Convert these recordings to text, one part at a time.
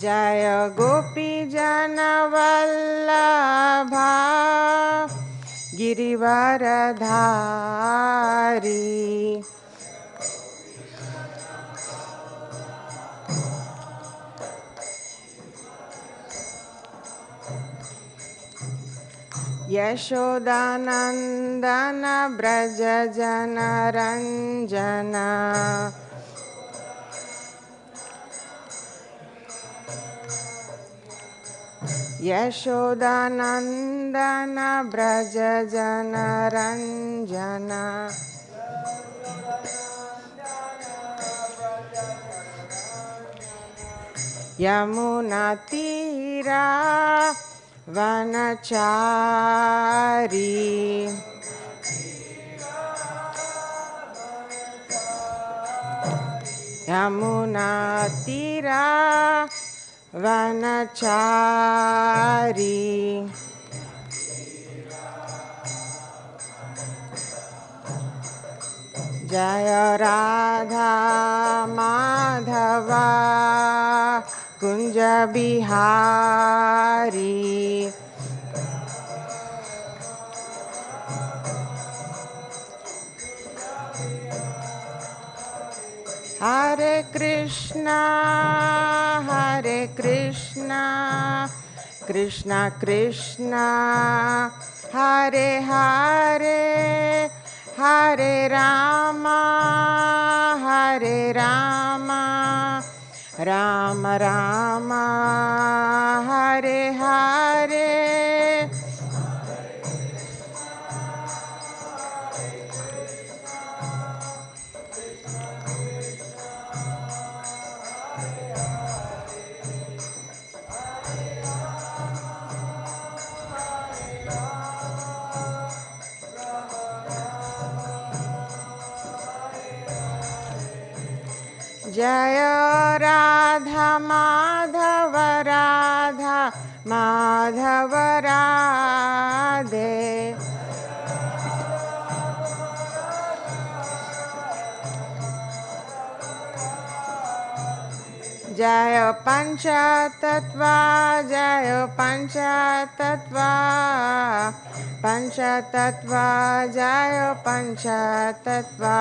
जय गोपी जन वल्लभा गिरिवरधारी। यशोदानंदन ब्रज जन रंजन। यशोदानंदन ब्रज जन रंजन। यमुना तीरा वनचारी। यमुना तीरा वनचारी। जय राधा माधवा कुंज बिहारी। हरे कृष्णा कृष्णा कृष्णा हरे हरे, हरे रामा राम राम हरे हरे। जय राधा माधव राधा माधव राधे। जय पंचतत्वा जय पंचतत्वा, पंचतत्वा जय पंचतत्वा।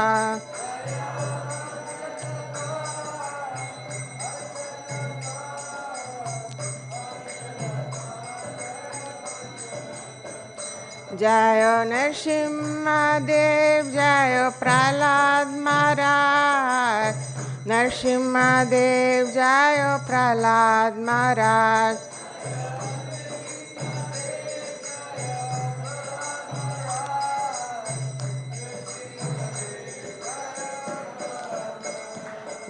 जय नरसिंहदेव जय प्रहलाद महाराज। नरसिंहदेव जय प्रहलाद महाराज।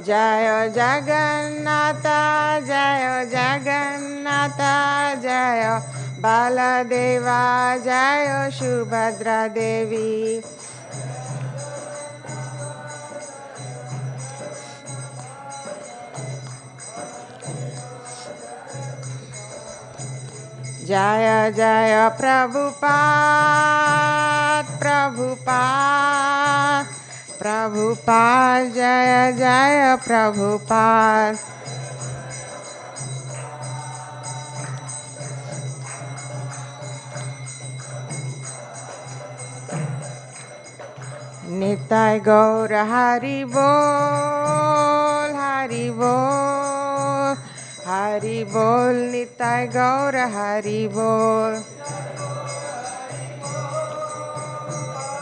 जय जगन्नाथ जय जगन्नाथ, जय बालदेवा जय सुभद्रा देवी। जय जय प्रभुपाद प्रभुपाद प्रभुपाद, जय जय प्रभुपाद। निताय गौर हरि बोल हरि बोल हरि बोल। निताय गौर हरि बोल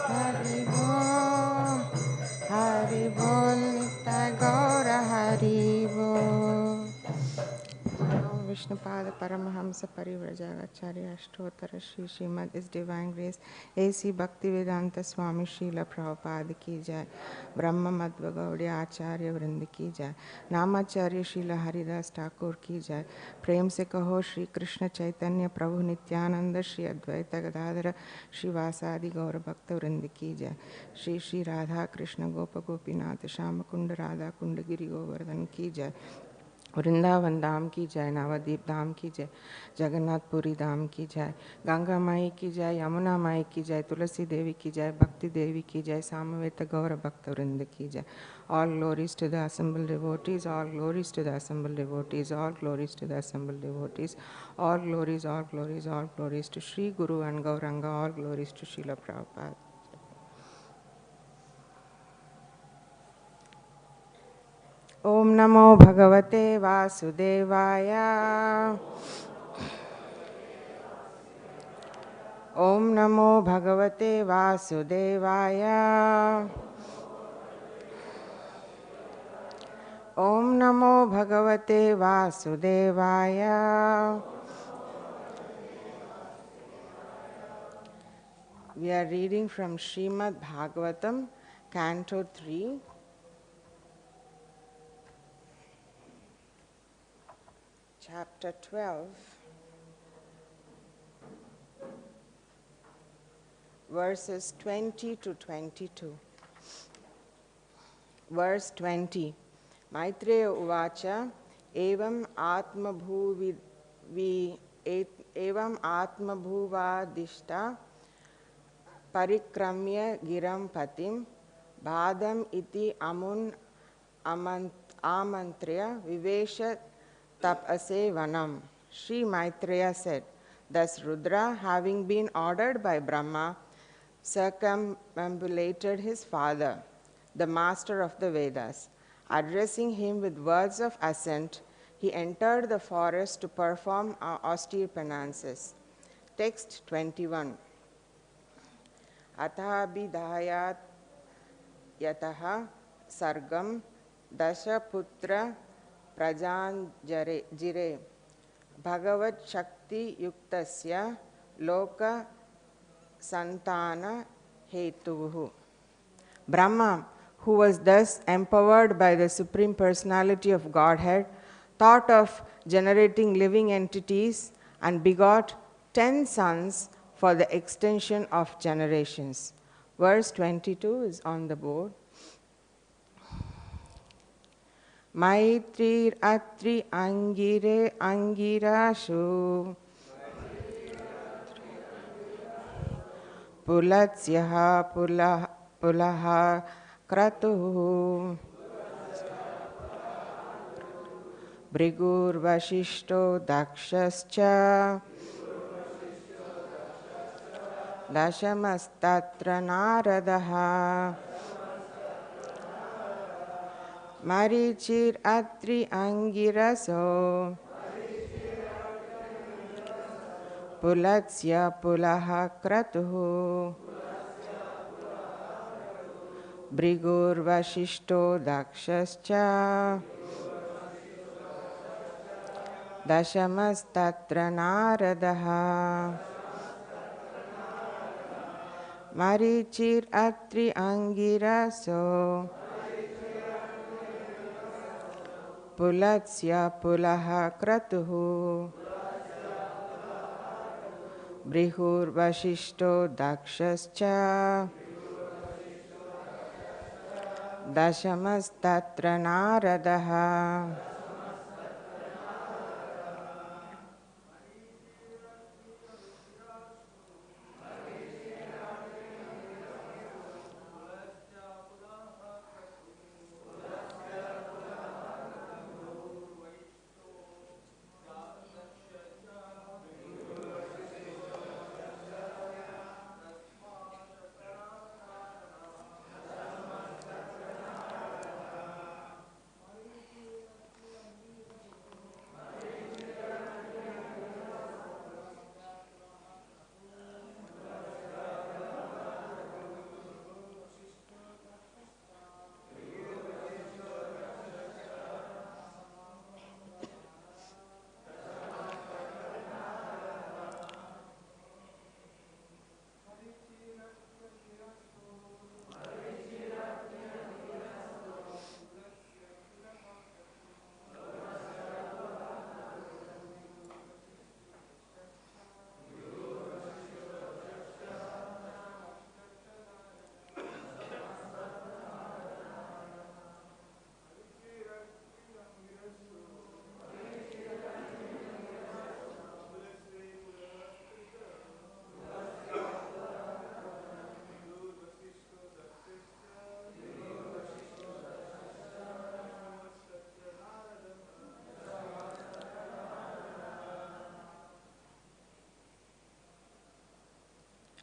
हरि बोल हरि बोल। निताय गौर हरि बोल। Vishnupāda Paramahamsa Parivrajāgacārya Ashtottara Shri Srimad His Divine Grace A.C. Bhaktivedanta Swami Srila Prabhupada की जय। ब्रह्म मध्व गौड़िया आचार्य वृंद की जय। नामाचार्य श्रील हरिदास ठाकुर की जय। प्रेम से कहो श्री कृष्ण चैतन्य प्रभु नित्यानंद श्री अद्वैत गदाधर श्रीवासादि गौर भक्त वृंद की जय। श्री श्री राधा कृष्ण गोप गोपीनाथ श्याम कुंड राधा कुंड गिरि गोवर्धन की जय। वृंदावन धाम की जय, नवदीप धाम की जय, जगन्नाथपुरी धाम की जय, गंगा माई की जय, यमुना माई की जय, तुलसी देवी की जय, भक्ति देवी की जय, सामवेद गौर भक्त वृंद की जय. All glories to the assembled devotees, all glories to the assembled devotees, all glories to the assembled devotees, all glories, all glories, all glories to Sri Guru and Gauranga, all glories to Srila Prabhupada. Om Namo Bhagavate Vasudevaya. Om Namo Bhagavate Vasudevaya. Om Namo Bhagavate Vasudevaya. We are reading from Srimad Bhagavatam, Canto 3. Chapter 12, verses 20 to 22. Verse 20. Maitreya uvāca, evam ātma-bhuvādiṣṭaḥ, parikramya girāṁ patim, bāḍham iti amum āmantrya viveśa tapase vanam. Śrī Maitreya said, thus Rudra, having been ordered by Brahmā, circumambulated his father, the master of the Vedas. Addressing him with words of assent, he entered the forest to perform austere penances. Text 21. Atābhidhāyāt yataḥ sargam dashaputra prajanjire bhagavac-chakti-yuktasya loka-santāna-hetavaḥ. Brahmā, who was thus empowered by the Supreme Personality of Godhead, thought of generating living entities and begot 10 sons for the extension of generations. Verse 22 is on the board. Maitri angire angirashu pulatsyaha pulaha kratuhu brigurvashishto dakshascha dashamastatra naradaha marichir atri angiraso pulatsya pulaha kratuhu brigurvashishto dakshascha dashamastatra naradaha marichir atri angiraso pulatsya pulaha kratuhu brihurvashishto dakshascha dashamastatra naradaha.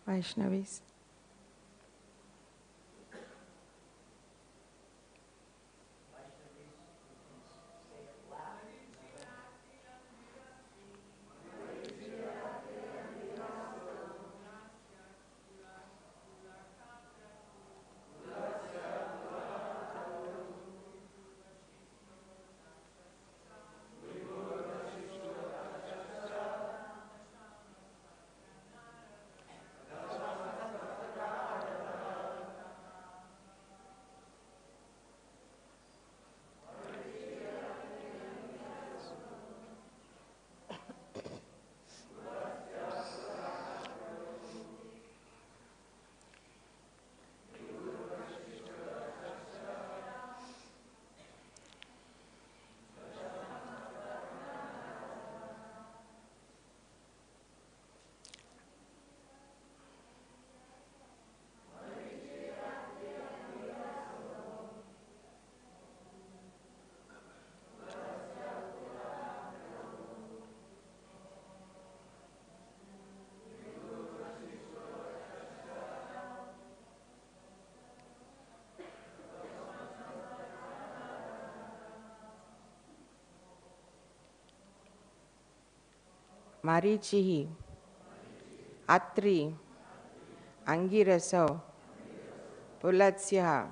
Vaishnavis. Marichihi, Atri, Angiraso, Pulatsyaha,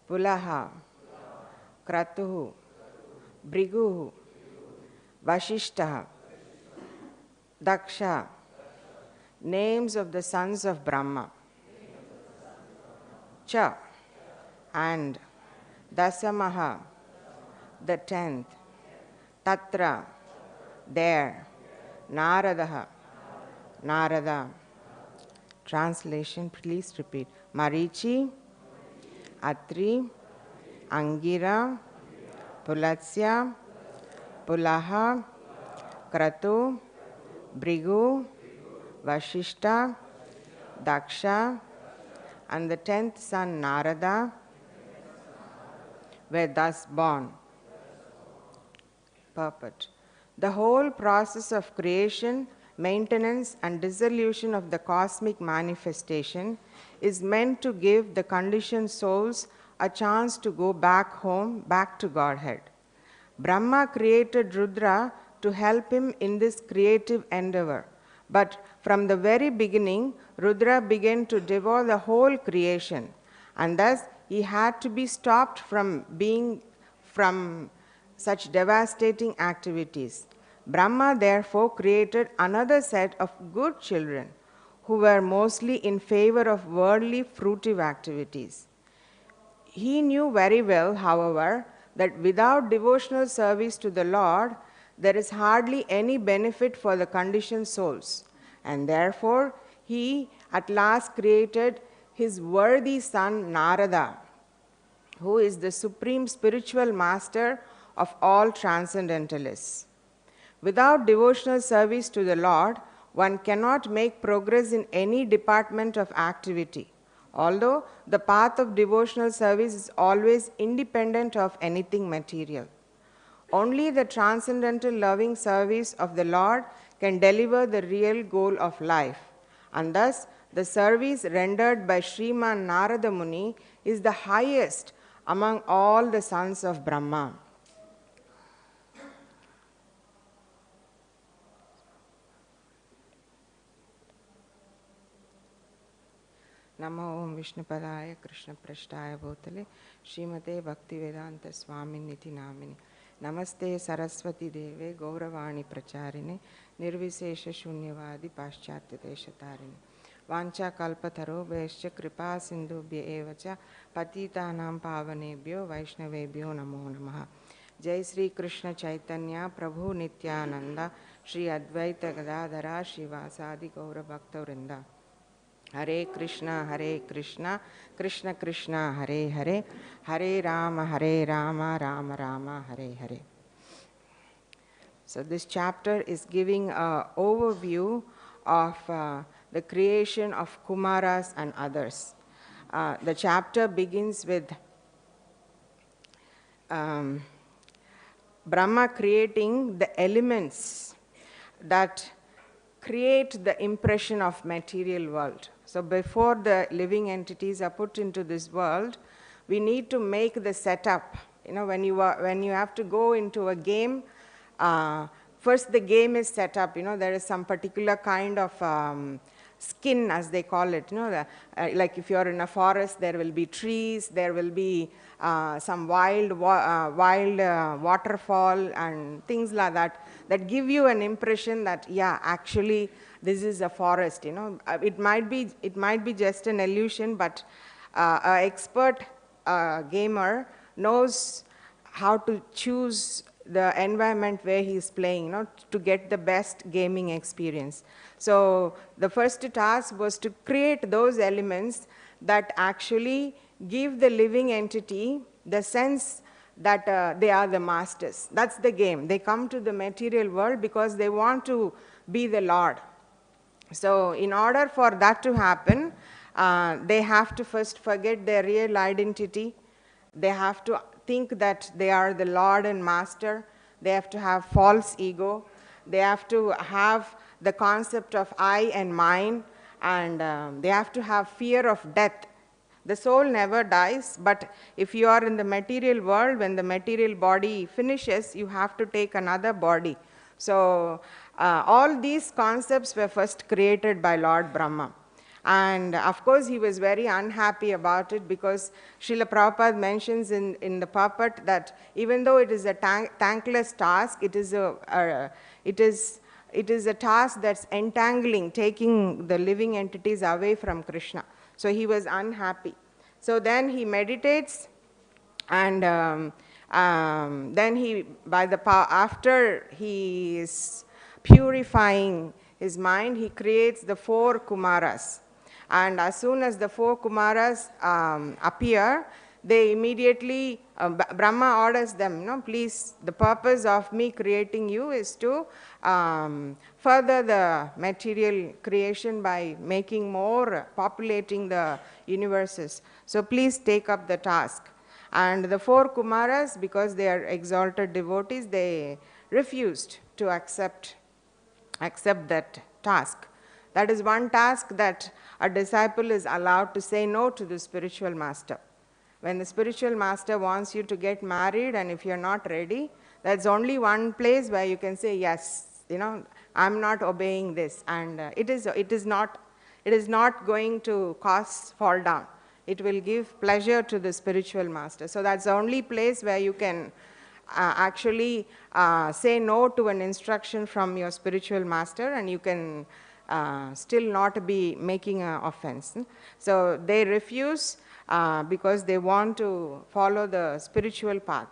Pulaha, Kratuhu, Briguhu, Vasishtaha, Daksha, names of the sons of Brahma. Cha, and Dasamaha, the 10th, Tatra, there, Naradaha, Narada. Translation, please repeat. Marichi, Atri, Angira, Pulatsya, Pulaha, Kratu, Brigu, Vashishta, Daksha, and the 10th son Narada were thus born. Purport. The whole process of creation, maintenance, and dissolution of the cosmic manifestation is meant to give the conditioned souls a chance to go back home, back to Godhead. Brahma created Rudra to help him in this creative endeavor. But from the very beginning, Rudra began to devour the whole creation, and thus he had to be stopped from such devastating activities. Brahma therefore created another set of good children who were mostly in favor of worldly fruitive activities. He knew very well, however, that without devotional service to the Lord, there is hardly any benefit for the conditioned souls, and therefore he at last created his worthy son Narada, who is the supreme spiritual master of all transcendentalists. Without devotional service to the Lord, one cannot make progress in any department of activity, although the path of devotional service is always independent of anything material. Only the transcendental loving service of the Lord can deliver the real goal of life, and thus the service rendered by Sriman Narada Muni is the highest among all the sons of Brahma. Namo Om Vishnupadaya Krishna Prashtaya Bhutale Srimate Bhaktivedanta Swaminiti Namini Namaste Saraswati Deve Gauravani Pracharine Nirvisesha Shunyavadi Paschatya Deshatarine Vancha Kalpataro Vaishya Kripa Sindhubhya Evacha Patitanam Pavanebhyo Vaishnavebhyo Namo Namaha. Jai Sri Krishna Chaitanya Prabhu Nityananda Sri Advaita Gadadhara Shivasadi Gaura Bhakta Vrinda. Hare Krishna, Krishna Krishna, Hare Hare, Hare Rama, Rama Rama, Hare Hare. So this chapter is giving an overview of the creation of Kumaras and others. The chapter begins with Brahma creating the elements that create the impression of material world. So before the living entities are put into this world, we need to make the setup. You know, when you have to go into a game, first the game is set up. You know, there is some particular kind of skin, as they call it. You know, like if you're in a forest, there will be trees, there will be some wild waterfall and things like that, that give you an impression that, yeah, actually this is a forest. You know, it might be just an illusion, but an expert gamer knows how to choose the environment where he is playing, you know, to get the best gaming experience. So the first task was to create those elements that actually give the living entity the sense that they are the masters. That's the game. They come to the material world because they want to be the Lord. So in order for that to happen, they have to first forget their real identity. They have to think that they are the Lord and Master. They have to have false ego. They have to have the concept of I and mine, and they have to have fear of death. The soul never dies, but if you are in the material world, when the material body finishes, you have to take another body. So all these concepts were first created by Lord Brahma. And of course, he was very unhappy about it, because Srila Prabhupada mentions in the puppet that even though it is a thankless task, it is a task that's entangling, taking the living entities away from Krishna. So he was unhappy. So then he meditates, and then after he is purifying his mind, he creates the 4 Kumaras. And as soon as the 4 Kumaras appear, they immediately, Brahma orders them, no, please, the purpose of me creating you is to further the material creation by making more, populating the universes. So please take up the task. And the 4 Kumaras, because they are exalted devotees, they refused to accept that task. That is one task that a disciple is allowed to say no to the spiritual master. When the spiritual master wants you to get married, and if you're not ready, that's only one place where you can say, yes, you know, I'm not obeying this. And it is not going to cause fall down. It will give pleasure to the spiritual master. So that's the only place where you can actually say no to an instruction from your spiritual master, and you can still not be making an offense. So they refuse because they want to follow the spiritual path.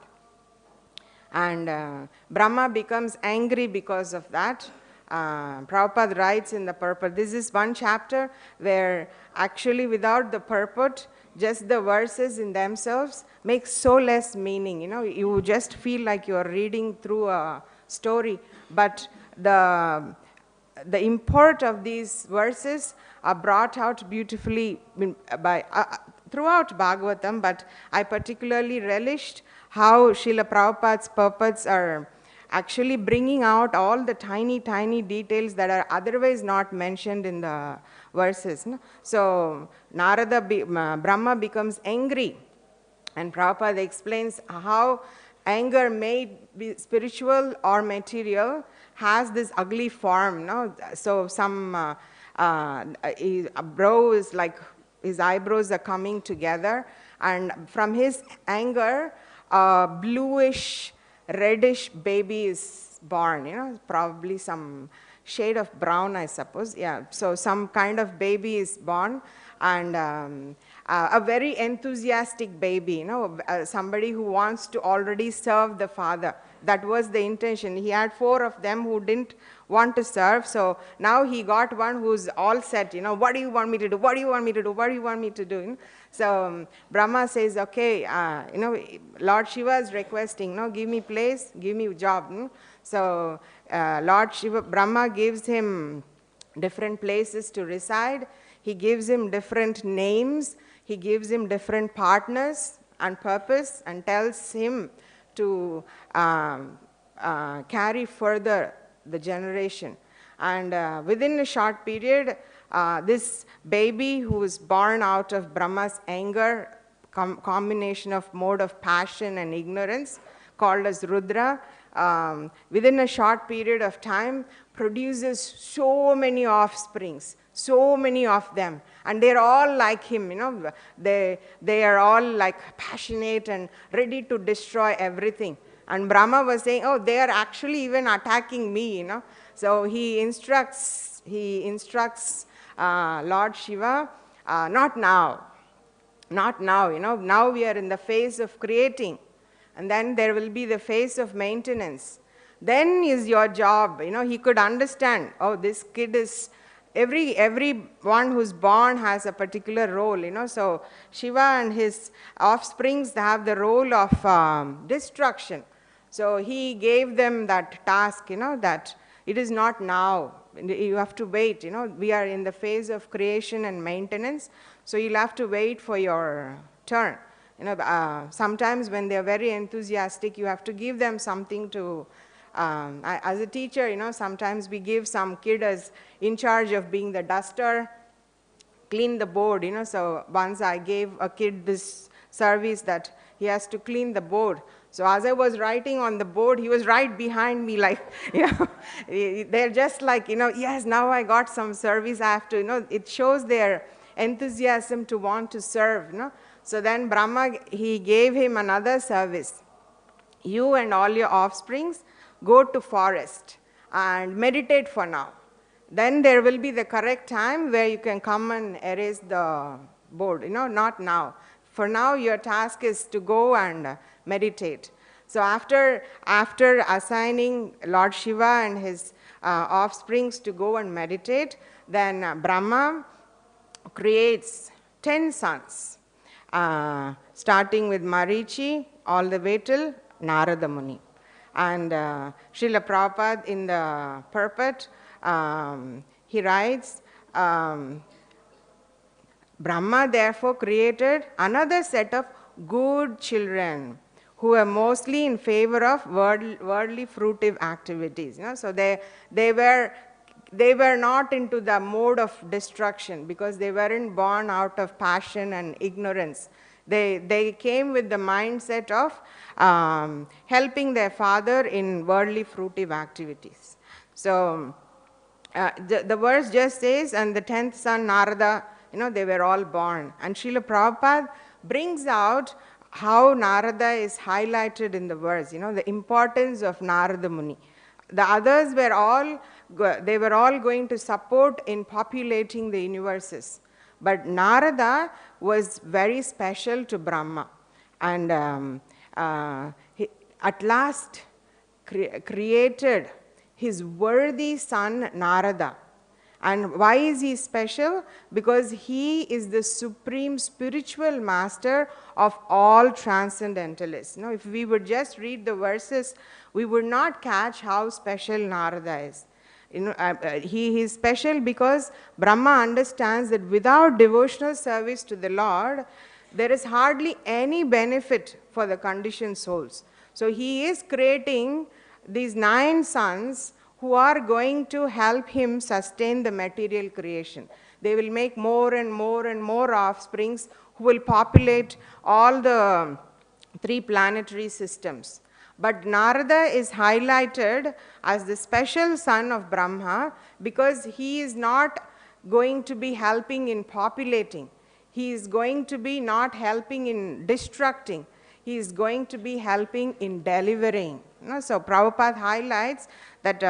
And Brahma becomes angry because of that. Prabhupada writes in the purport, this is one chapter where actually without the purport, just the verses in themselves make so less meaning. You know, you just feel like you're reading through a story, but the import of these verses are brought out beautifully by throughout Bhagavatam, but I particularly relished how Srila Prabhupada's purports are actually bringing out all the tiny, tiny details that are otherwise not mentioned in the verses. No? So Brahma becomes angry, and Prabhupada explains how anger, may be spiritual or material, has this ugly form. No? So some brow is like, his eyebrows are coming together, and from his anger, a bluish, reddish baby is born, you know, probably some shade of brown, I suppose. Yeah, so some kind of baby is born, and a very enthusiastic baby, you know, somebody who wants to already serve the father. That was the intention. He had 4 of them who didn't want to serve, so now he got one who's all set, you know, what do you want me to do? What do you want me to do? What do you want me to do? You know? So Brahma says, okay, you know, Lord Shiva is requesting, no, give me place, give me job. You know? So Lord Shiva, Brahma gives him different places to reside. He gives him different names. He gives him different partners and purpose, and tells him to carry further the generation. And within a short period, this baby who is born out of Brahma's anger, combination of mode of passion and ignorance, called as Rudra, within a short period of time produces so many offsprings, so many of them, and they're all like him, they are all like passionate and ready to destroy everything. And Brahma was saying, oh, they are actually even attacking me, So he instructs Lord Shiva, not now, now we are in the phase of creating, and then there will be the phase of maintenance. Then is your job, he could understand, oh, this kid is, everyone who's born has a particular role, so Shiva and his offsprings have the role of destruction. So he gave them that task, that it is not now, you have to wait, we are in the phase of creation and maintenance, so you'll have to wait for your turn. Sometimes when they're very enthusiastic, you have to give them something to, as a teacher, sometimes we give some kid as in charge of being the duster, clean the board, so once I gave a kid this service that he has to clean the board. So as I was writing on the board, he was right behind me, like, they're just like, yes, now I got some service, I have to, it shows their enthusiasm to want to serve, So then Brahma, he gave him another service. You and all your offsprings go to forest and meditate for now. Then there will be the correct time where you can come and erase the board, not now. For now, your task is to go and meditate. So after assigning Lord Shiva and his offsprings to go and meditate, then Brahma creates 10 sons, starting with Marichi all the way till Narada Muni. And Srila Prabhupada in the purport, he writes, Brahma therefore created another set of good children who were mostly in favor of worldly fruitive activities. So they were not into the mode of destruction because they weren't born out of passion and ignorance. They came with the mindset of helping their father in worldly fruitive activities. So the verse just says, and the 10th son Narada, they were all born. And Srila Prabhupada brings out how Narada is highlighted in the verse, the importance of Narada Muni. The others were all going to support in populating the universes. But Narada was very special to Brahma. And he at last created his worthy son Narada. And why is he special? Because he is the supreme spiritual master of all transcendentalists. If we would just read the verses, we would not catch how special Narada is. He is special because Brahma understands that without devotional service to the Lord, there is hardly any benefit for the conditioned souls. So he is creating these 9 sons who are going to help him sustain the material creation. They will make more and more and more offsprings who will populate all the 3 planetary systems. But Narada is highlighted as the special son of Brahma because he is not going to be helping in populating. He is going to be not helping in destructing. He is going to be helping in delivering. So Prabhupada highlights that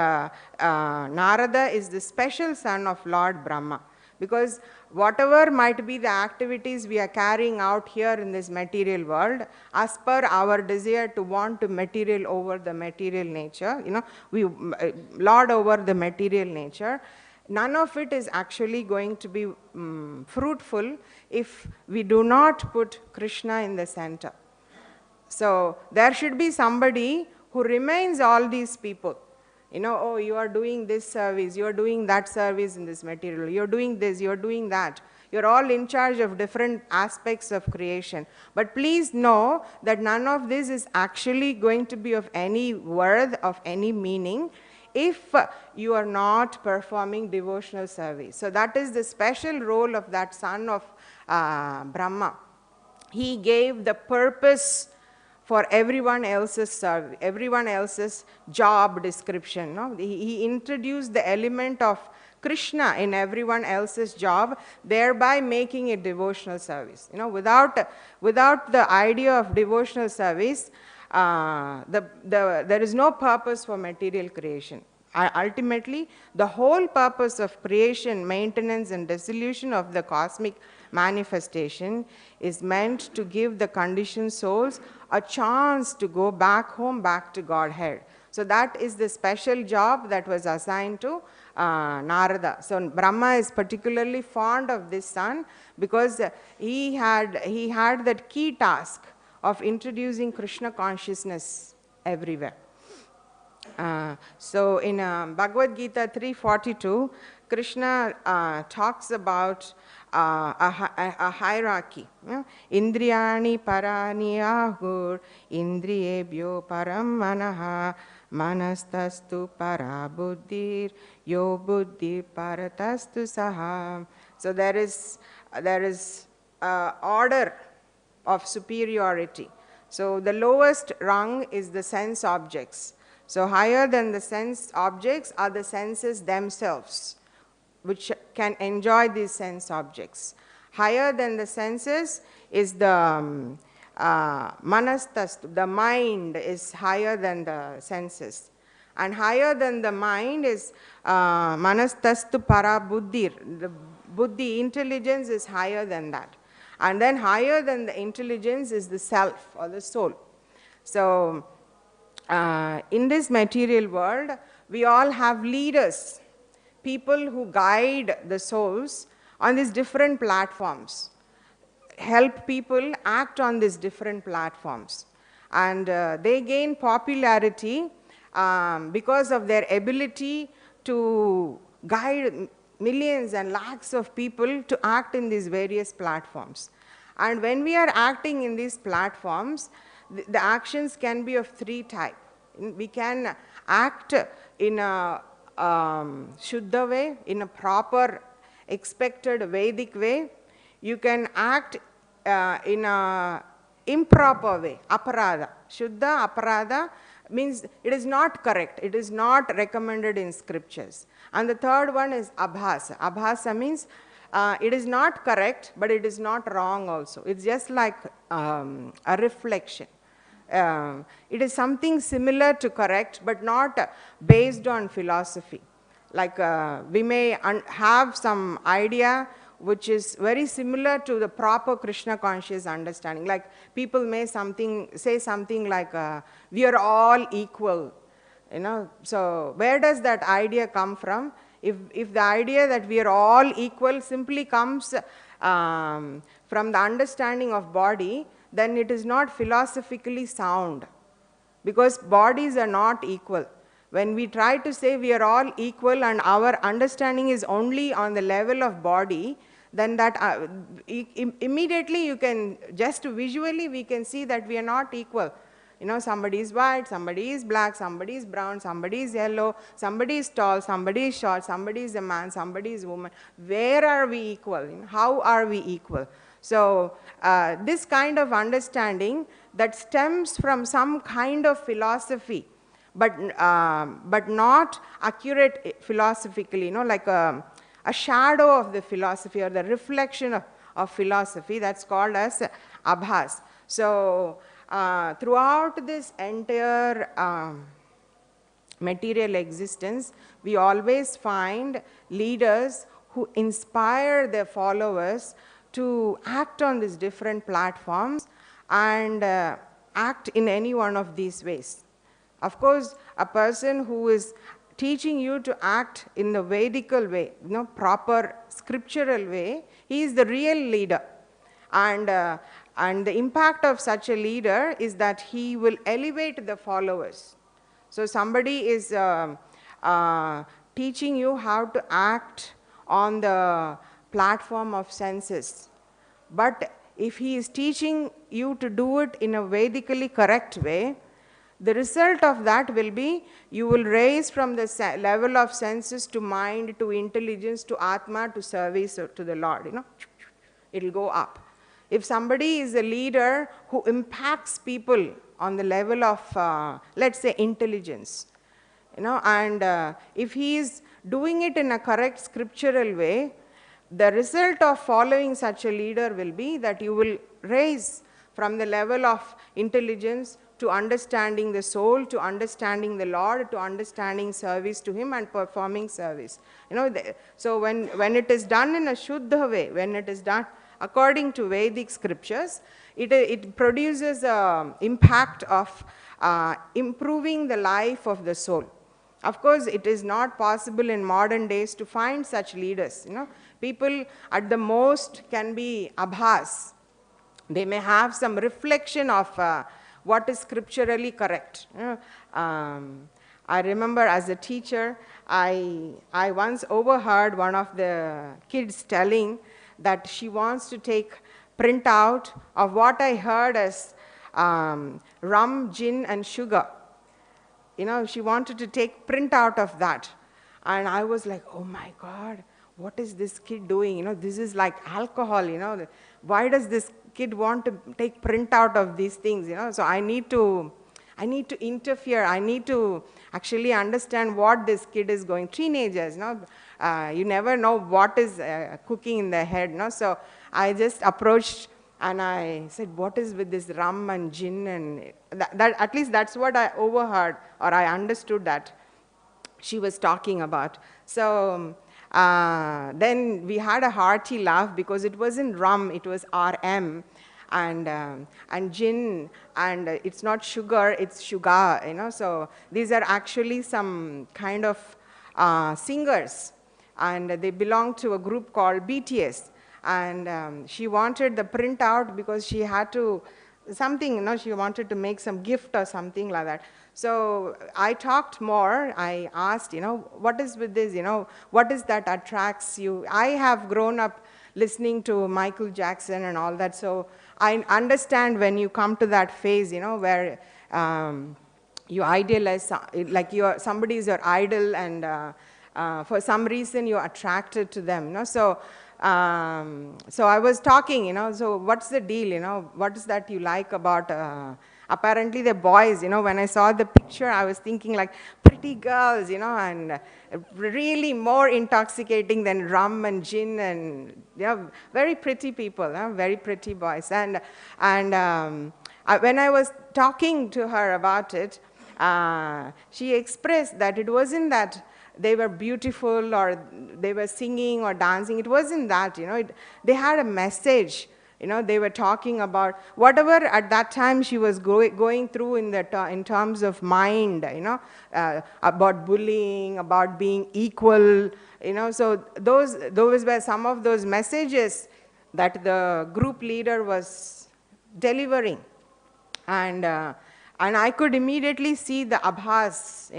Narada is the special son of Lord Brahma. Because whatever might be the activities we are carrying out here in this material world, as per our desire to want to material over the material nature, we lord over the material nature, none of it is actually going to be fruitful if we do not put Krishna in the center. So there should be somebody who remains all these people. Oh, you are doing this service, you are doing that service in this material, you are doing this, you are doing that. You are all in charge of different aspects of creation. But please know that none of this is actually going to be of any worth, of any meaning, if you are not performing devotional service. So that is the special role of that son of Brahma. He gave the purpose for everyone else's service, everyone else's job description. No? He introduced the element of Krishna in everyone else's job, thereby making it devotional service. Without the idea of devotional service, there is no purpose for material creation. Ultimately, the whole purpose of creation, maintenance, and dissolution of the cosmic manifestation is meant to give the conditioned souls a chance to go back home, back to Godhead. So that is the special job that was assigned to Narada. So Brahma is particularly fond of this son because he had that key task of introducing Krishna consciousness everywhere. So in Bhagavad Gita 3:42, Krishna talks about a hierarchy. Indriyani parani ahur, indriyebhyo param manaha, manastastu para buddhir, yo buddhir paratastu saha. So there is order of superiority. So the lowest rung is the sense objects. So higher than the sense objects are the senses themselves, which can enjoy these sense objects. Higher than the senses is the manastastu, the mind is higher than the senses. And higher than the mind is manastastu para buddhir, the buddhi, intelligence is higher than that. And then higher than the intelligence is the self or the soul. So in this material world, we all have leaders, people who guide the souls on these different platforms, help people act on these different platforms. And they gain popularity because of their ability to guide millions and lakhs of people to act in these various platforms. And when we are acting in these platforms, the actions can be of three types. We can act in a Shuddha way, in a proper, expected Vedic way. You can act in a improper way, aparada. Shuddha, aparada means it is not correct, it is not recommended in scriptures. And the third one is abhasa. Abhasa means it is not correct, but it is not wrong also. It's just like a reflection. It is something similar to correct, but not based on philosophy. Like we may have some idea which is very similar to the proper Krishna conscious understanding. Like people may say something like, we are all equal. So where does that idea come from? If the idea that we are all equal simply comes from the understanding of body, then it is not philosophically sound, because bodies are not equal. When we try to say we are all equal and our understanding is only on the level of body, then that immediately you can, just visually we can see that we are not equal. Somebody is white, somebody is black, somebody is brown, somebody is yellow, somebody is tall, somebody is short, somebody is a man, somebody is a woman. Where are we equal? How are we equal? So this kind of understanding that stems from some kind of philosophy, but not accurate philosophically, like a shadow of the philosophy or the reflection of philosophy, that's called as abhas. So throughout this entire material existence, we always find leaders who inspire their followers to act on these different platforms and act in any one of these ways. Of course, a person who is teaching you to act in the Vedical way, proper scriptural way, he is the real leader. And the impact of such a leader is that he will elevate the followers. So somebody is teaching you how to act on the platform of senses. But if he is teaching you to do it in a Vedically correct way, The result of that will be, you will raise from the level of senses to mind, to intelligence, to Atma, to service to the Lord, it will go up. If somebody is a leader who impacts people on the level of, let's say, intelligence, and if he is doing it in a correct scriptural way, the result of following such a leader will be that you will raise from the level of intelligence to understanding the soul, to understanding the Lord, to understanding service to Him and performing service. So when it is done in a Shuddha way, when it is done according to Vedic scriptures, it produces an impact of improving the life of the soul. Of course, it is not possible in modern days to find such leaders. People at the most can be abhas. They may have some reflection of what is scripturally correct. I remember as a teacher, I once overheard one of the kids telling that she wants to take printout of what I heard as rum, gin and sugar. She wanted to take printout of that. And I was like, oh my God, what is this kid doing? This is like alcohol, Why does this kid want to take printout of these things, So I need to interfere. I need to actually understand what this kid is going. Teenagers, you never know what is cooking in their head, So I just approached and I said, what is with this rum and gin? And that at least that's what I overheard, or I understood that she was talking about. So then we had a hearty laugh because it wasn't rum, it was RM, and gin, and it's not sugar, it's sugar, So these are actually some kind of singers, and they belong to a group called BTS. And she wanted the printout because she had to something, she wanted to make some gift or something like that. So I talked more. I asked, what is with this, what is that attracts you? I have grown up listening to Michael Jackson and all that. So I understand when you come to that phase, where you idealize, like somebody is your idol, and for some reason you're attracted to them. So I was talking, so what's the deal, what is that you like about, apparently the boys, when I saw the picture, I was thinking like pretty girls, and really more intoxicating than rum and gin, and very pretty people, very pretty boys. And when I was talking to her about it, she expressed that it wasn't that they were beautiful or they were singing or dancing. It wasn't that, they had a message. They were talking about whatever at that time she was going through in terms of mind, about bullying, about being equal, So those were some of those messages that the group leader was delivering. And I could immediately see the abhas,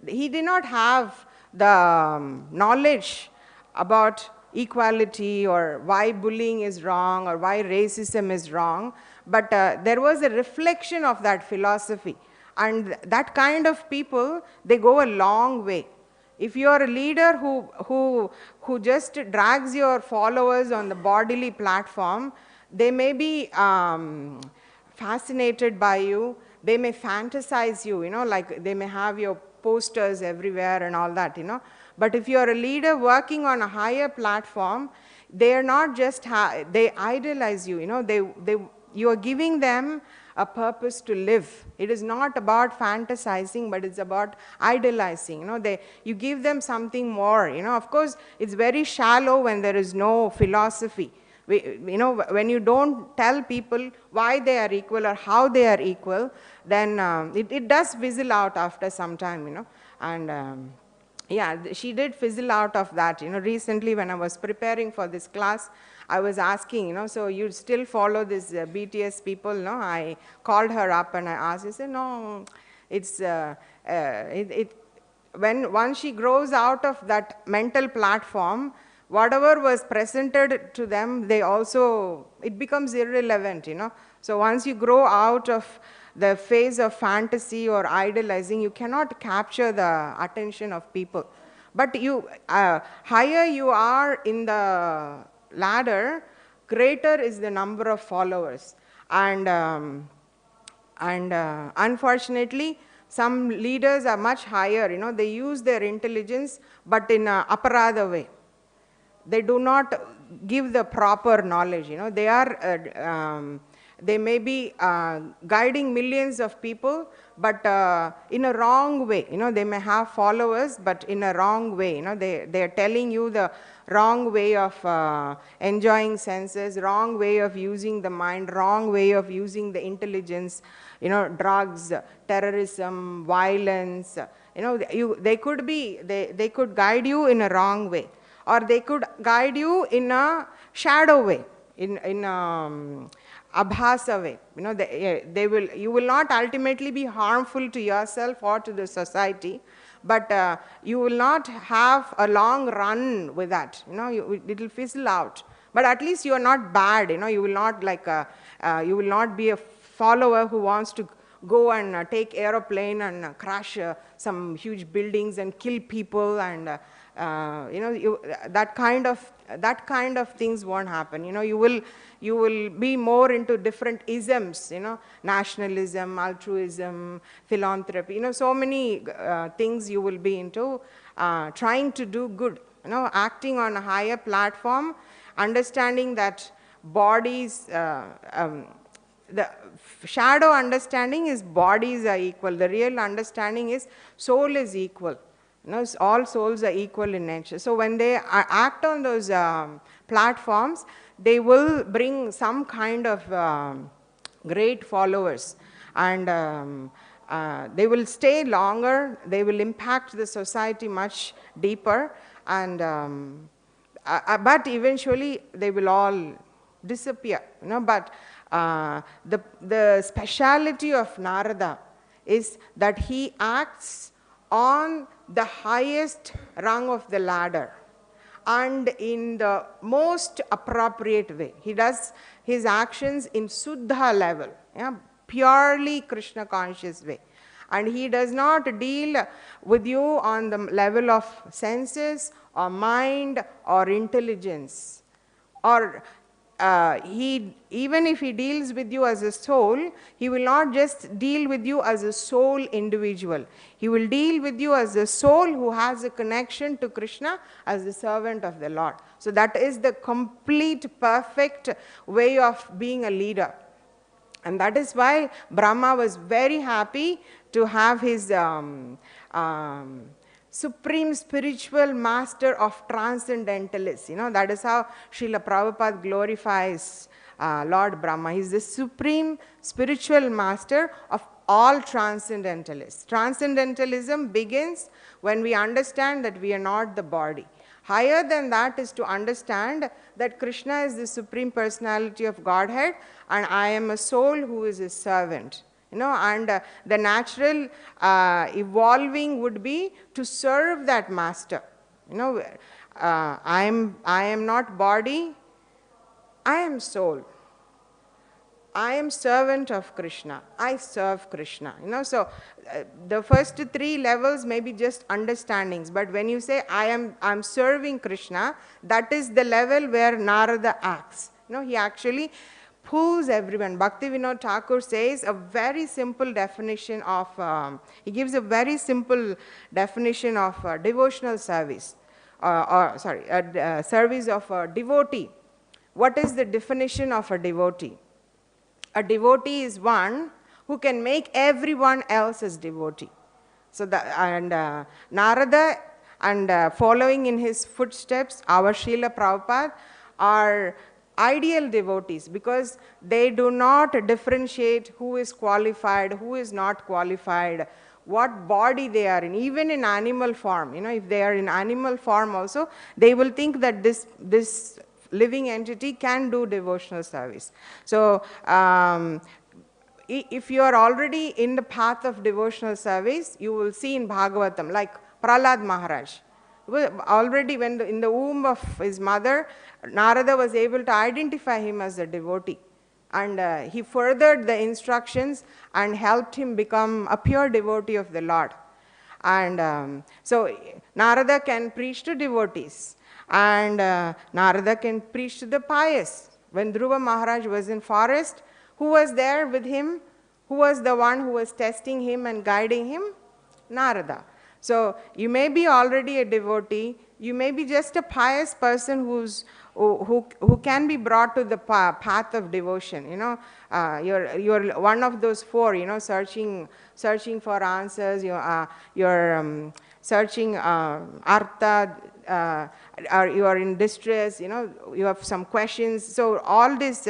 He did not have the knowledge about equality or why bullying is wrong or why racism is wrong, but there was a reflection of that philosophy. And that kind of people, they go a long way. If you are a leader who just drags your followers on the bodily platform, they may be fascinated by you, they may fantasize you, like they may have your posters everywhere and all that, But if you're a leader working on a higher platform, they are not just, they idolize you, you are giving them a purpose to live. It is not about fantasizing, but it's about idolizing, you give them something more, Of course, it's very shallow when there is no philosophy. When you don't tell people why they are equal or how they are equal, then it does fizzle out after some time, And yeah, she did fizzle out of that. Recently when I was preparing for this class, I was asking, so you still follow this BTS people, no? I called her up and I asked, she said, no, it's, once she grows out of that mental platform, whatever was presented to them, it becomes irrelevant, So once you grow out of the phase of fantasy or idolizing, you cannot capture the attention of people. But you, higher you are in the ladder, greater is the number of followers. And unfortunately, some leaders are much higher, they use their intelligence, but in an aparada way. They do not give the proper knowledge, they are, they may be guiding millions of people, but in a wrong way, they may have followers, but in a wrong way, they are telling you the wrong way of enjoying senses, wrong way of using the mind, wrong way of using the intelligence, drugs, terrorism, violence, they could guide you in a wrong way, or they could guide you in a shadow way, in abhasa way. You will not ultimately be harmful to yourself or to the society, but you will not have a long run with that. It will fizzle out. But at least you are not bad. You will not you will not be a follower who wants to go and take aeroplane and crash some huge buildings and kill people, and that kind of things won't happen. You will be more into different isms, nationalism, altruism, philanthropy, so many things you will be into, trying to do good, acting on a higher platform, understanding that bodies, the shadow understanding is bodies are equal. The real understanding is soul is equal. All souls are equal in nature. So when they act on those platforms, they will bring some kind of great followers, and they will stay longer. They will impact the society much deeper, and but eventually they will all disappear. But the speciality of Narada is that he acts on the highest rung of the ladder and in the most appropriate way. He does his actions in Suddha level, purely Krishna conscious way. And he does not deal with you on the level of senses or mind or intelligence, or even if he deals with you as a soul, he will not just deal with you as a soul individual. He will deal with you as a soul who has a connection to Krishna as the servant of the Lord. So that is the complete, perfect way of being a leader. And that is why Brahma was very happy to have his supreme spiritual master of transcendentalists. That is how Srila Prabhupada glorifies Lord Brahma. He is the supreme spiritual master of all transcendentalists. Transcendentalism begins when we understand that we are not the body. Higher than that is to understand that Krishna is the supreme personality of Godhead, and I am a soul who is his servant. And the natural evolving would be to serve that master. I am not body, I am soul. I am servant of Krishna. I serve Krishna. So the first three levels may be just understandings, but when you say I'm serving Krishna, that is the level where Narada acts. He actually pulls everyone. Bhaktivinoda Thakur says a very simple definition of, he gives a very simple definition of devotional service, service of a devotee. What is the definition of a devotee? A devotee is one who can make everyone else as devotee. So Narada and following in his footsteps, our Srila Prabhupada are ideal devotees, because they do not differentiate who is qualified, who is not qualified, what body they are in, even in animal form. If they are in animal form also, they will think that this living entity can do devotional service. So if you are already in the path of devotional service, you will see in Bhagavatam, like Prahlad Maharaj. Already when in the womb of his mother, Narada was able to identify him as a devotee. And he furthered the instructions and helped him become a pure devotee of the Lord. And so Narada can preach to devotees, and Narada can preach to the pious. When Dhruva Maharaj was in forest, who was there with him? Who was the one who was testing him and guiding him? Narada. So you may be already a devotee, you may be just a pious person who can be brought to the path of devotion. You're one of those four, searching for answers, you're searching artha, or you are in distress, you have some questions. So all this,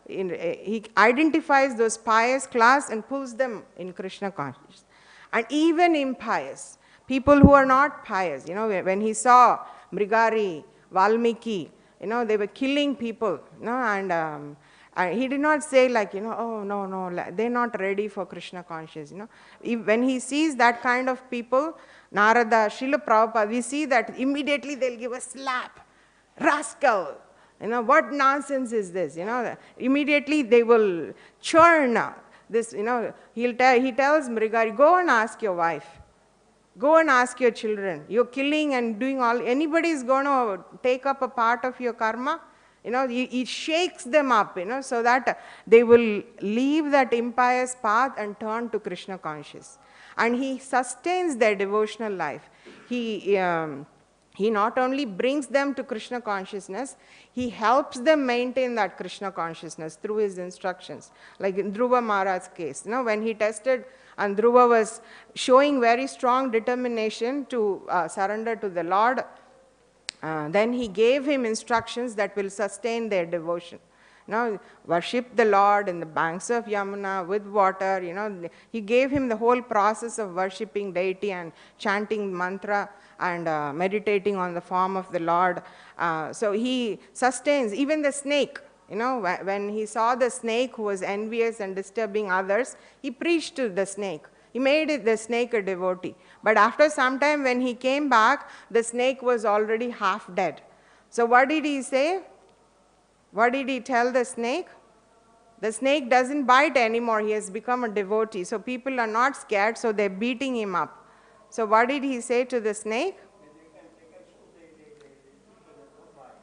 he identifies those pious class and pulls them in Krishna consciousness. And even impious, people who are not pious, when he saw Mrigari, Valmiki, they were killing people, and he did not say like, oh, no, they're not ready for Krishna consciousness, When he sees that kind of people, Narada, Srila Prabhupada, we see that immediately they'll give a slap. Rascal! What nonsense is this? Immediately they will churn this, he tells Mrigari, go and ask your wife. Go and ask your children. You're killing and doing all, anybody is going to take up a part of your karma. He shakes them up, so that they will leave that impious path and turn to Krishna conscious. And he sustains their devotional life. He not only brings them to Krishna consciousness, he helps them maintain that Krishna consciousness through his instructions. Like in Dhruva Maharaj's case, when he tested and Dhruva was showing very strong determination to surrender to the Lord, then he gave him instructions that will sustain their devotion. Worship the Lord in the banks of Yamuna with water. He gave him the whole process of worshipping deity and chanting mantra and meditating on the form of the Lord. So he sustains even the snake. When he saw the snake who was envious and disturbing others, he preached to the snake. He made the snake a devotee. But after some time when he came back, the snake was already half dead. So what did he say? What did he tell the snake? The snake doesn't bite anymore. He has become a devotee. So people are not scared, so they're beating him up. So what did he say to the snake?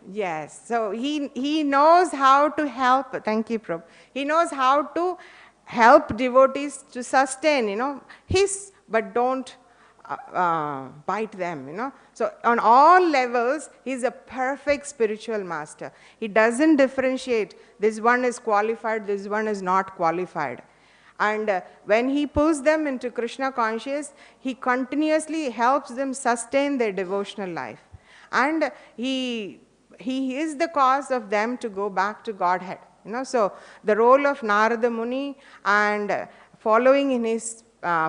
Yes. So he knows how to help. Thank you, Prabhu. He knows how to help devotees to sustain, but don't bite them, So on all levels, he's a perfect spiritual master. He doesn't differentiate, this one is qualified, this one is not qualified. And when he pulls them into Krishna conscious, he continuously helps them sustain their devotional life. And he is the cause of them to go back to Godhead. So the role of Narada Muni and following in his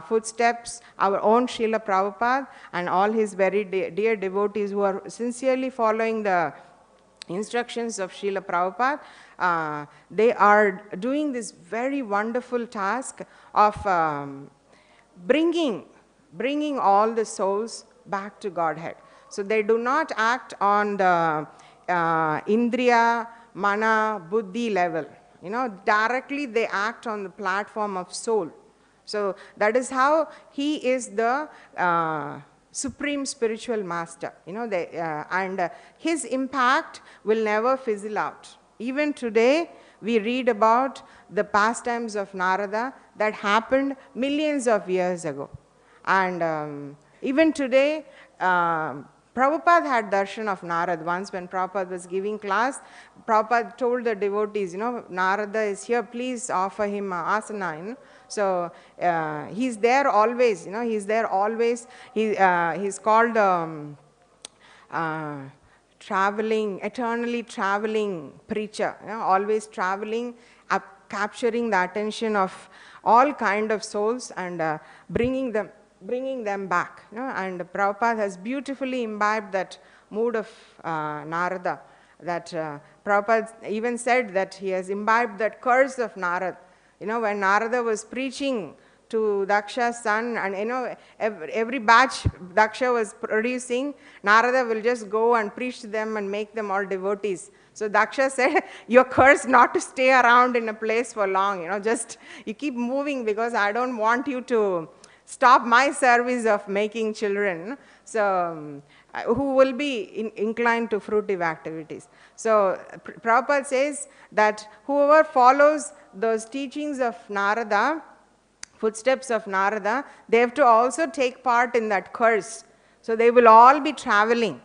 footsteps, our own Srila Prabhupada and all his very dear devotees who are sincerely following the instructions of Srila Prabhupada, they are doing this very wonderful task of bringing all the souls back to Godhead. So they do not act on the Indriya, Mana, Buddhi level. Directly they act on the platform of soul. So that is how he is the supreme spiritual master. And his impact will never fizzle out. Even today, we read about the pastimes of Narada that happened millions of years ago. And even today, Prabhupada had darshan of Narada. Once when Prabhupada was giving class, Prabhupada told the devotees, Narada is here, please offer him asana. So he's there always, he's there always. He's called eternally traveling preacher, always traveling, capturing the attention of all kind of souls and bringing them back. And Prabhupada has beautifully imbibed that mood of Narada, that Prabhupada even said that he has imbibed that curse of Narada. When Narada was preaching to Daksha's son, and every batch Daksha was producing, Narada will just go and preach to them and make them all devotees. So Daksha said, you're cursed not to stay around in a place for long, just you keep moving because I don't want you to stop my service of making children. So who will be inclined to fruitive activities. So Prabhupada says that whoever follows those teachings of Narada, footsteps of Narada, they have to also take part in that curse. So they will all be traveling.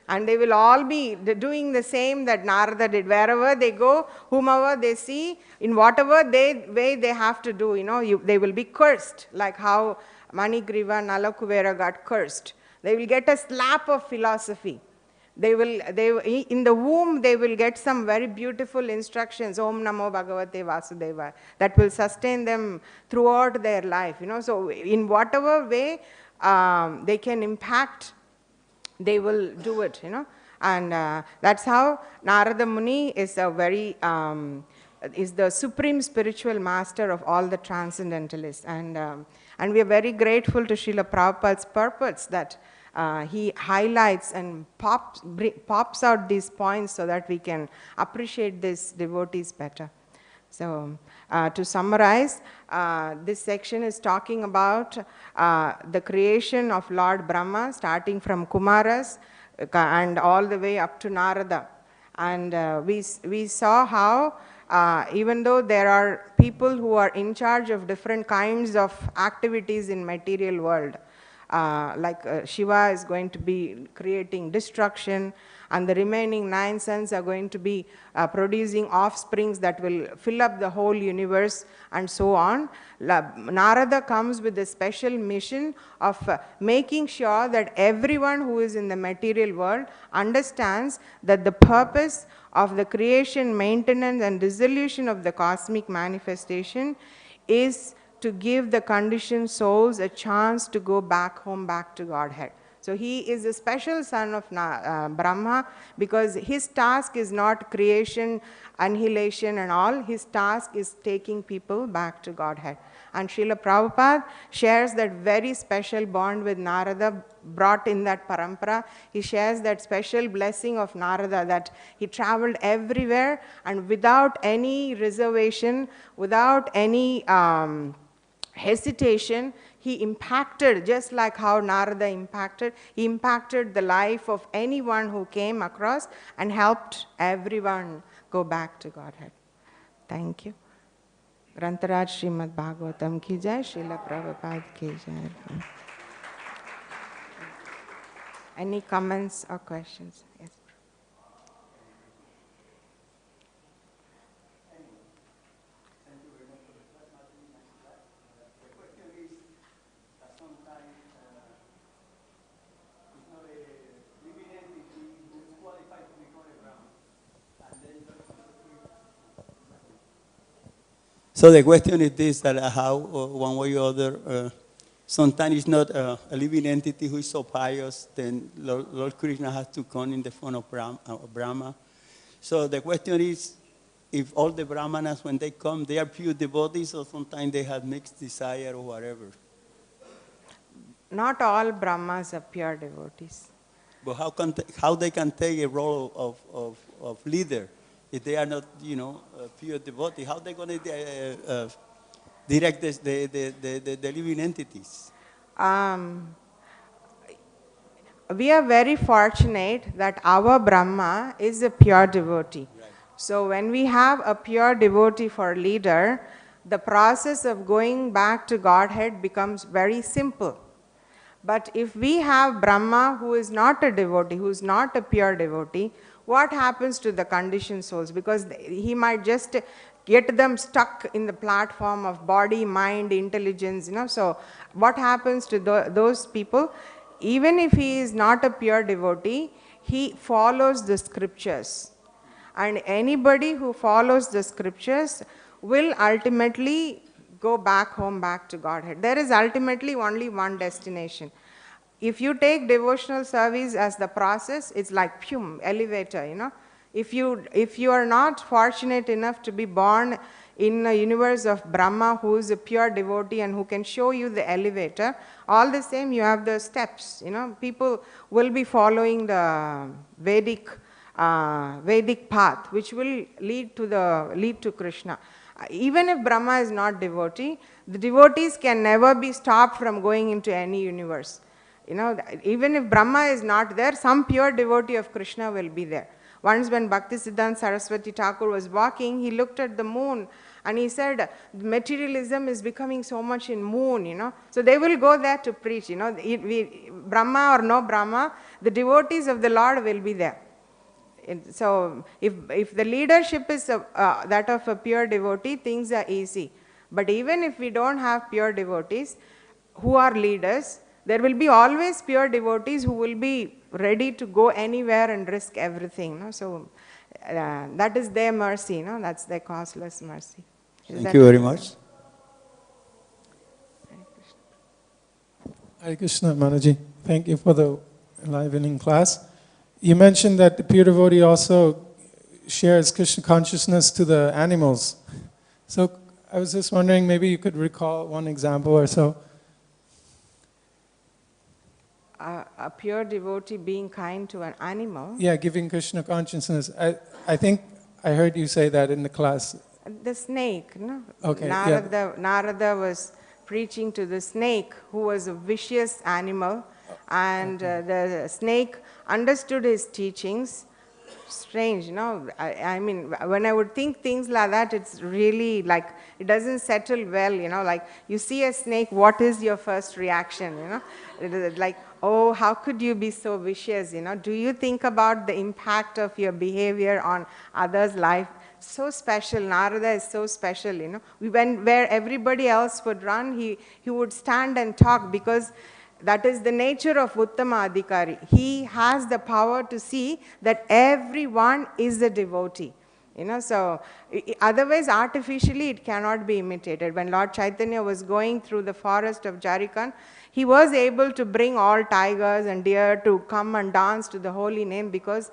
And they will all be doing the same that Narada did. Wherever they go, whomever they see, in whatever way they have to do, they will be cursed. Like how Manigriva, Nalakuvera got cursed. They will get a slap of philosophy. In the womb, they will get some very beautiful instructions, Om Namo Bhagavate Vasudevaya, that will sustain them throughout their life. So in whatever way they can impact, they will do it, and that's how Narada Muni is is the supreme spiritual master of all the transcendentalists, and we are very grateful to Srila Prabhupada's purpose that he highlights and pops out these points so that we can appreciate these devotees better. So to summarize, this section is talking about the creation of Lord Brahma, starting from Kumaras and all the way up to Narada. And we saw how even though there are people who are in charge of different kinds of activities in material world, like Shiva is going to be creating destruction, and the remaining 9 sons are going to be producing offsprings that will fill up the whole universe, and so on. Narada comes with a special mission of making sure that everyone who is in the material world understands that the purpose of the creation, maintenance, and dissolution of the cosmic manifestation is to give the conditioned souls a chance to go back home, back to Godhead. So he is a special son of Brahma, because his task is not creation, annihilation and all. His task is taking people back to Godhead. And Srila Prabhupada shares that very special bond with Narada brought in that parampara. He shares that special blessing of Narada, that he traveled everywhere and without any reservation, without any hesitation, he impacted, just like how Narada impacted, he impacted the life of anyone who came across and helped everyone go back to Godhead. Thank you. Grantaraj Srimad Bhagavatam ki jai, Srila Prabhupada ki jai. Any comments or questions? Yes. So the question is this, that how, one way or other, sometimes it's not a living entity who is so pious, then Lord Krishna has to come in the form of Brahma. So the question is, if all the Brahmanas, when they come, they are pure devotees, or sometimes they have mixed desire or whatever? Not all Brahmas are pure devotees. But how they can take a role of leader? If they are not, pure devotee, how are they going to direct the living entities? We are very fortunate that our Brahma is a pure devotee. Right. So when we have a pure devotee for leader, the process of going back to Godhead becomes very simple. But if we have Brahma who is not a devotee, who is not a pure devotee, what happens to the conditioned souls? Because he might just get them stuck in the platform of body, mind, intelligence, So what happens to those people? Even if he is not a pure devotee, he follows the scriptures. And anybody who follows the scriptures will ultimately go back home, back to Godhead. There is ultimately only one destination. If you take devotional service as the process, it's like elevator, If you are not fortunate enough to be born in a universe of Brahma who is a pure devotee and who can show you the elevator, all the same you have the steps, People will be following the Vedic Vedic path, which will lead to Krishna. Even if Brahma is not devotee, the devotees can never be stopped from going into any universe. Even if Brahma is not there, some pure devotee of Krishna will be there. Once when Bhaktisiddhanta Saraswati Thakur was walking, he looked at the moon and he said, materialism is becoming so much in moon, So they will go there to preach, Brahma or no Brahma, the devotees of the Lord will be there. So if the leadership is that of a pure devotee, things are easy. But even if we don't have pure devotees who are leaders, there will be always pure devotees who will be ready to go anywhere and risk everything. So that is their mercy. That's their causeless mercy. Thank you very much. Hare Krishna, Manaji. Thank you for the enlivening class. You mentioned that the pure devotee also shares Krishna consciousness to the animals. So I was just wondering, maybe you could recall one example or so. A pure devotee being kind to an animal? Yeah, giving Krishna consciousness. I think I heard you say that in the class. The snake, no? Okay, Narada was preaching to the snake, who was a vicious animal, and the snake understood his teachings. Strange, I mean, when I would think things like that, it's really like, it doesn't settle well, like you see a snake, what is your first reaction, It is like, oh, how could you be so vicious, Do you think about the impact of your behavior on others' life? So special, Narada is so special, where everybody else would run, he would stand and talk, because that is the nature of Uttama Adhikari. He has the power to see that everyone is a devotee. So otherwise artificially it cannot be imitated. When Lord Chaitanya was going through the forest of Jharkhand, he was able to bring all tigers and deer to come and dance to the holy name, because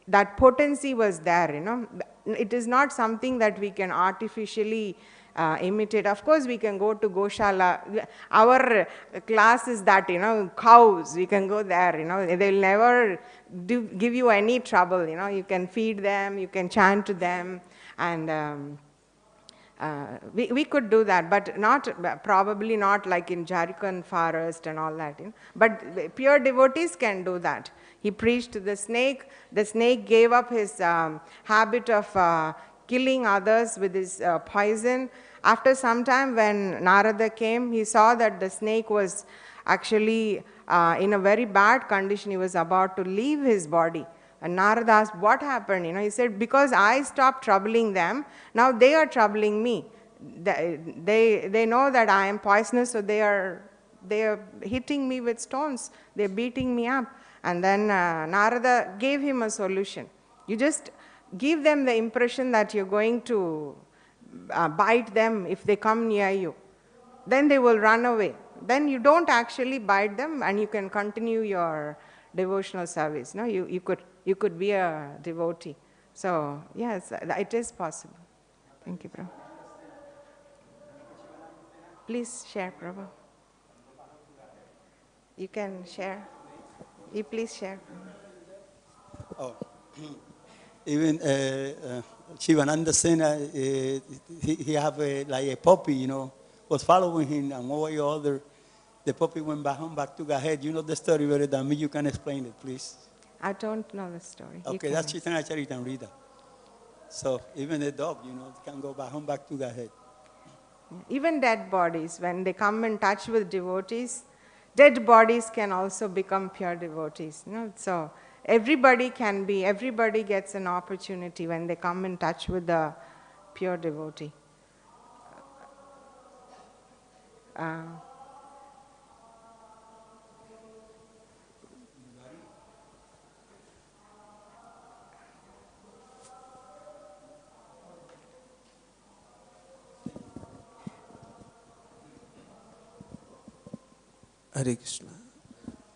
that potency was there. It is not something that we can artificially imitate. Of course, we can go to Goshala. Our class is that, cows, we can go there, they'll never give you any trouble, you can feed them, you can chant to them, and we could do that, but probably not like in Jharkhand forest and all that. But pure devotees can do that. He preached to the snake gave up his habit of killing others with his poison. After some time, when Narada came, he saw that the snake was actually in a very bad condition. He was about to leave his body. And Narada asked, what happened? He said, because I stopped troubling them, now they are troubling me. They know that I am poisonous, so they are hitting me with stones. They're beating me up. And then Narada gave him a solution. You just give them the impression that you're going to bite them if they come near you. Then they will run away. Then you don't actually bite them, and you can continue your devotional service. No, you could be a devotee. So yes, it is possible. Thank you, Prabhu. Please share, Prabhu. You can share. You please share. Oh. Even Shivananda Sena, he have like a puppy, was following him, and one way or other, the puppy went back to Godhead. You know the story better than me. You can explain it, please. I don't know the story. Okay, that's Chaitanya Charitamrita. So even the dog, can go back to Godhead. Even dead bodies, when they come in touch with devotees, dead bodies can also become pure devotees. So everybody gets an opportunity when they come in touch with the pure devotee. Hare Krishna.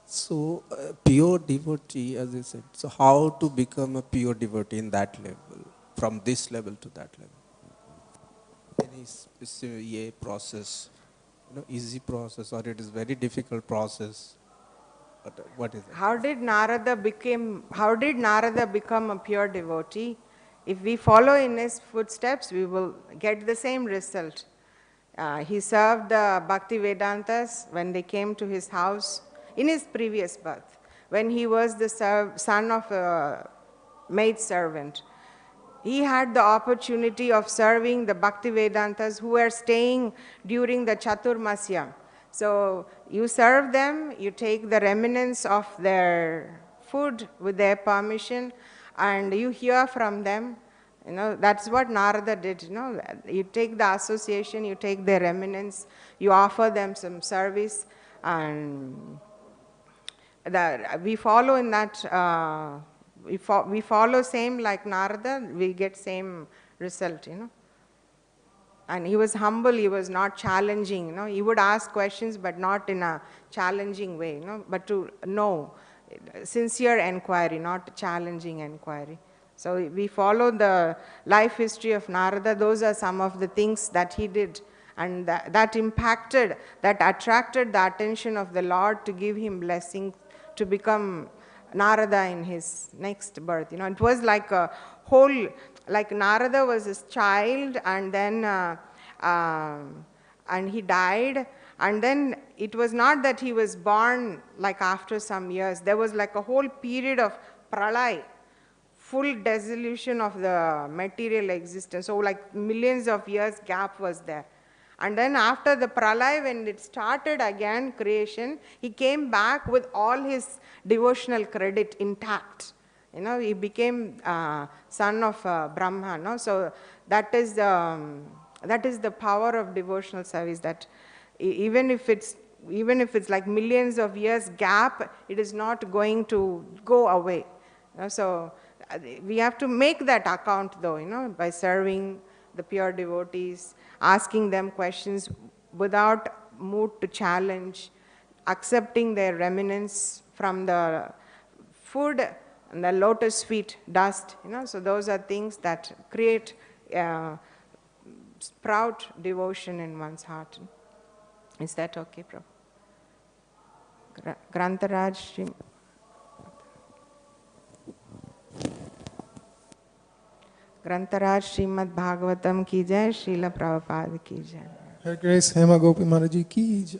So, pure devotee, as you said, so how to become a pure devotee in that level, from this level to that level? Any specific process, easy process, or it is very difficult process? What is it? How did Narada become a pure devotee? If we follow in his footsteps, we will get the same result. He served the Bhakti Vedantas when they came to his house in his previous birth, when he was the son of a maid servant. He had the opportunity of serving the Bhakti Vedantas who were staying during the Chaturmasya. So you serve them, you take the remnants of their food with their permission, and you hear from them. That's what Narada did. You take the association, you take their remnants, you offer them some service, and we follow in that. We follow same like Narada, we get same result. And he was humble, he was not challenging. He would ask questions, but not in a challenging way. But to know, sincere inquiry, not challenging inquiry. So we follow the life history of Narada. Those are some of the things that he did, and that impacted, that attracted the attention of the Lord to give him blessing to become Narada in his next birth. It was like a whole, like Narada was his child, and then and he died, and then it was not that he was born like after some years. There was like a whole period of pralay, full dissolution of the material existence. So like millions of years gap was there. And then after the pralay, when it started again, creation, he came back with all his devotional credit intact. He became son of Brahmā. No? So that is the power of devotional service. That even if it's like millions of years gap, it is not going to go away. So we have to make that account, though, by serving the pure devotees, asking them questions without mood to challenge, accepting their remnants from the food and the lotus feet dust. So those are things that create sprout devotion in one's heart. Is that okay, Prabhu? Grantaraj Shri. Grantaraj Srimad Bhagavatam ki jai, Srila Prabhupada ki jai. Her Grace Hema Gopi Maharaji ki jai.